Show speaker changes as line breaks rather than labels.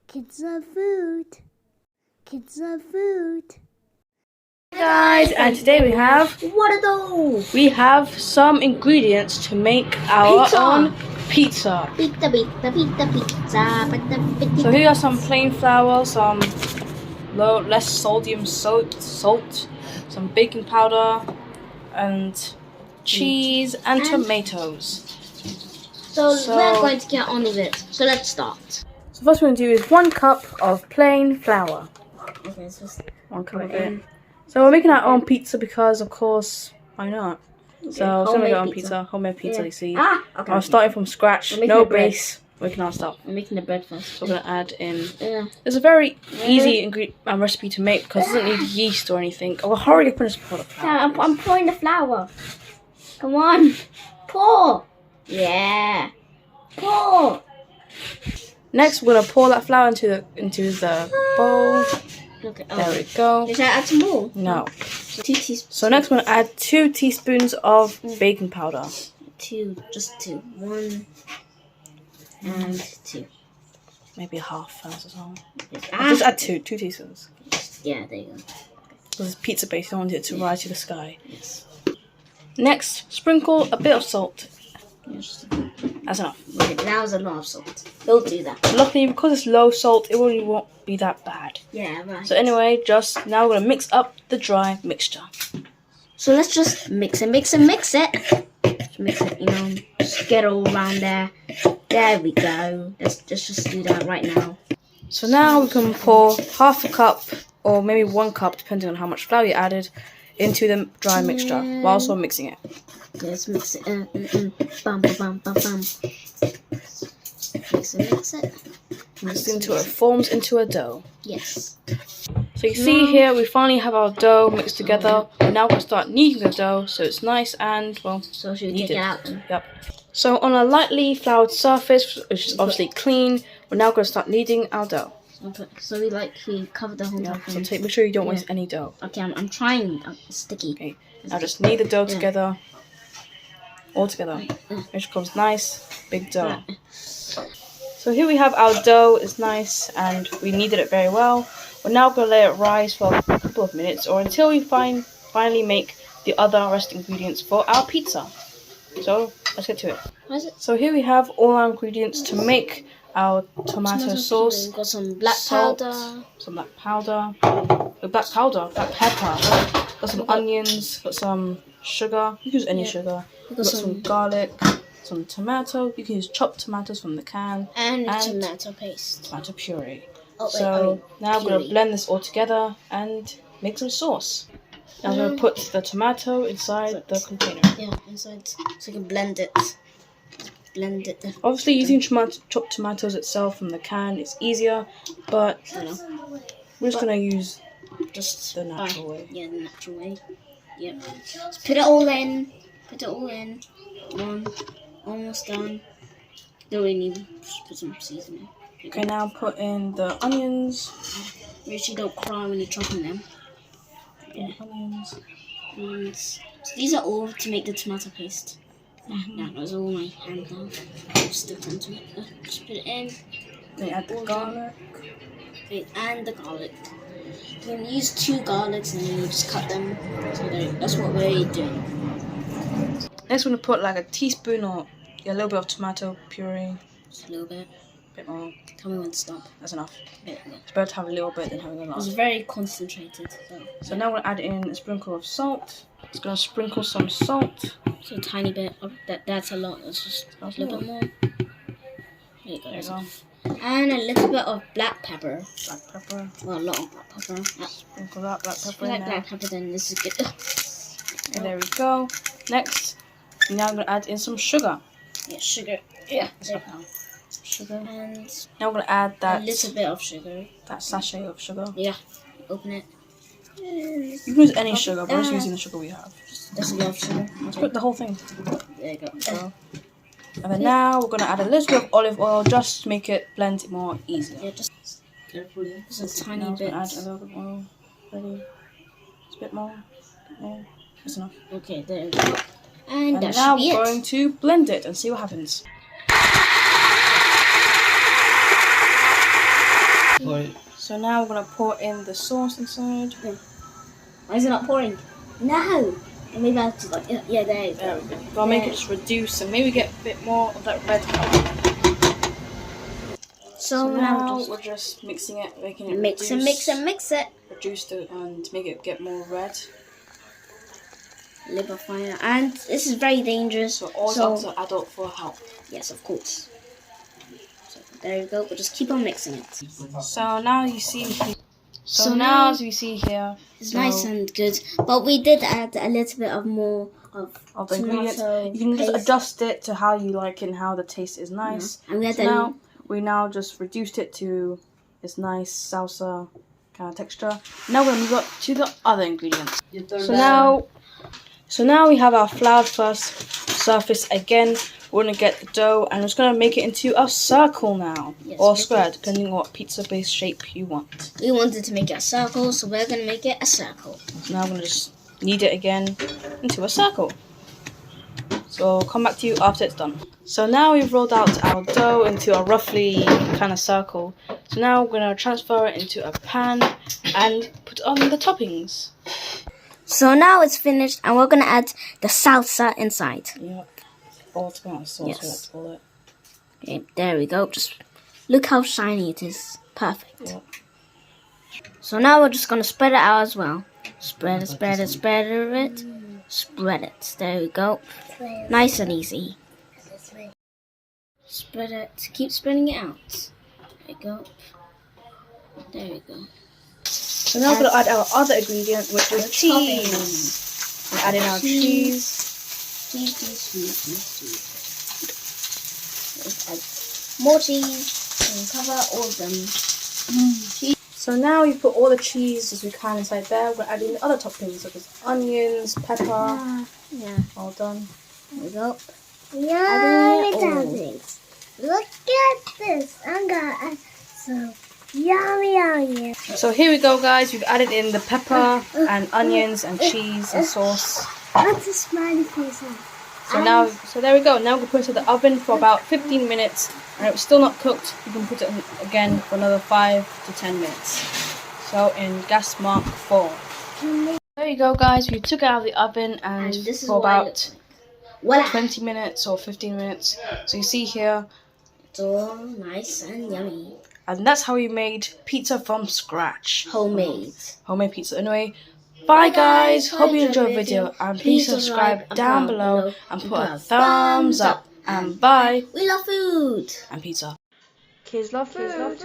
Kids love food. Kids love food.
Hey guys, and today we have
What are those?
some ingredients to make our
Pizza.
own pizza.
Pizza.
So here are some plain flour, some less sodium salt, some baking powder, and cheese and tomatoes.
So we're going to get on with it. So let's start.
So first we're going to do is 1 cup of plain flour.
Okay, so
1 cup of it. So we're making our own pizza because, of course, why not?
Okay,
So we're going to make our own
pizza.
homemade pizza, you see.
Okay.
I'm starting from scratch,
We're making
no
the bread.
base. We can now start.
I'm making the bread first.
So we're going to add in.
Yeah.
It's a very easy recipe to make because it doesn't need yeast or anything. Oh, hurry up and just pour the flour.
Yeah, I'm pouring the flour. Come on. Pour. Yeah. Pour.
Next, we're going to pour that flour into the bowl.
Okay.
There we go.
Should I add some more?
No.
So 2 teaspoons.
So next, we're going to add 2 teaspoons of baking powder.
Just two. 1 and 2.
Maybe a half first or something.
Ah.
Just add 2 teaspoons.
Yeah, there you go.
Because it's pizza base, you don't want it to rise to the sky.
Yes.
Next, sprinkle a bit of salt.
Yes.
That's enough.
Okay, that was a lot of salt. We'll do that.
Luckily, because it's low salt, it really won't be that bad.
Yeah, right.
So anyway, now we're going to mix up the dry mixture.
So let's just mix it. Just mix it, just get all around there. There we go. Let's just do that right now.
So now we can pour half a cup or maybe 1 cup, depending on how much flour you added, into the dry mixture while also mixing it.
Let's mix it. Bum, bum, bum, bum. Mix it.
Mix it until it forms into a dough.
Yes.
So you see here, we finally have our dough mixed together. We're now going to start kneading the dough so it's nice and, well,
So should we
kneaded.
take it out then?
Yep. So on a lightly floured surface, which is obviously clean, we're now going to start kneading our dough.
Okay. So we cover the whole top.
So make sure you don't waste any dough.
Okay, I'm trying. It's sticky.
Okay. Now just knead the dough together. All together. Make sure it comes nice, big dough. So here we have our dough. It's nice and we kneaded it very well. We're now going to let it rise for a couple of minutes or until we finally make the other rest ingredients for our pizza. So let's get to it.
What is it?
So here we have all our ingredients to make our tomato sauce.
We've got some black
salt,
powder.
some black pepper. Got some onions. Got some sugar. You can use any sugar. Got some garlic. Some tomato. You can use chopped tomatoes from the can.
And tomato paste.
Tomato puree.
Oh,
now we're going to blend this all together and make some sauce. Now we're going to put the tomato inside the container.
Yeah, inside. So you can blend it. Blend it.
Obviously, using chopped tomatoes itself from the can is easier, but we're just going to use just the natural way.
Yeah, the natural way. Yep. Just put it all in. Almost done. Don't really need to put some seasoning.
Okay, now put in the onions.
Make sure you don't cry when you're chopping them.
Yeah. Onions.
And so these are all to make the tomato paste. That was all my hand now. Just stick onto it. Just put it in.
Then add the garlic.
Okay, and the garlic. You can use 2 garlics and then you just cut them. So that's what we're doing.
Next, we're going to put like a teaspoon or a little bit of tomato puree.
Just a little bit.
A bit more.
Tell me when to stop.
That's enough.
Yeah.
It's better to have a little bit than having a lot.
It's very concentrated.
So now we'll add in a sprinkle of salt. It's going to sprinkle some salt.
So a tiny bit. That's a lot. Let's just a little bit more. There you go. And a little bit of black pepper.
Black pepper.
Well, a lot of black pepper.
Sprinkle that black pepper in there.
Black pepper, then this is good.
And there we go. Next, now I'm going to add in some sugar.
Yeah, sugar. Yeah.
Sugar.
And
now we're going to add that
a little bit of sugar.
That sachet of sugar.
Yeah. Open it.
You can use any sugar, but we're just using the sugar we have.
Just a little sugar.
Let's put the whole thing.
There you go.
And then now we're going to add a little bit of olive oil just to make it blend more easier.
Yeah, just carefully. Just a tiny
now
bit.
Add a little bit more. Ready? Just a bit more. That's enough.
Okay, there we go. And that
now
should be
we're going to blend it and see what happens. So now we're gonna pour in the sauce inside.
Why is it not pouring? No. Maybe I have to like, yeah, there you go.
I'll make it just reduce and maybe get a bit more of that red color. So now we're just mixing it, making it
mix and mix and mix it.
Reduce it and make it get more red.
Liquefy it. And this is very dangerous.
So always up to adult for help.
Yes, of course. So there you go. We'll just keep on mixing it.
So now you see. So now as we see here,
it's nice and good. But we did add a little bit of more of
the ingredients. You can just adjust it to how you like it and how the taste is nice.
Yeah. And we had
we now just reduced it to this nice salsa kind of texture. Now we're gonna move up to the other ingredients. So now we have our floured first surface again. We're gonna get the dough and we're just gonna make it into a circle now, or square, depending on what pizza-based shape you want.
We wanted to make it a circle, so we're gonna make it a circle.
So now I'm gonna just knead it again into a circle. So I'll come back to you after it's done. So now we've rolled out our dough into a roughly kind of circle. So now we're gonna transfer it into a pan and put on the toppings.
So now it's finished, and we're gonna add the salsa inside.
Yeah. Or tomato sauce,
yes.
I like to call it.
Okay, there we go. Just look how shiny it is. Perfect.
Yeah.
So now we're just gonna spread it out as well. Spread it, spread it, spread it, spread it. There we go. Nice and easy. Spread it. Keep spreading it out. There we go. There we go.
So now we're gonna add our other ingredient, which is cheese. We're adding our cheese.
Cheese. Let's add more cheese and cover all of them.
So now you put all the cheese as we can inside there. We're adding the other toppings such as onions, pepper.
Yeah.
All done.
There we go.
Yummy toppings. Look at this. I'm gonna add some yummy onions.
So here we go, guys. We've added in the pepper and onions and cheese and sauce.
What's a smiley face on?
So there we go. Now we're going to put it in the oven for about 15 minutes. And if it's still not cooked, you can put it in again for another 5 to 10 minutes. So in gas mark 4. There you go, guys. We took it out of the oven and
this is
for about
like.
20 minutes or 15 minutes. So you see here.
It's all nice and yummy.
And that's how we made pizza from scratch.
Homemade
pizza. Anyway, bye guys. Hope you enjoyed the video. And please subscribe down below and put a thumbs up. And bye.
We love food.
And pizza. Kids love food.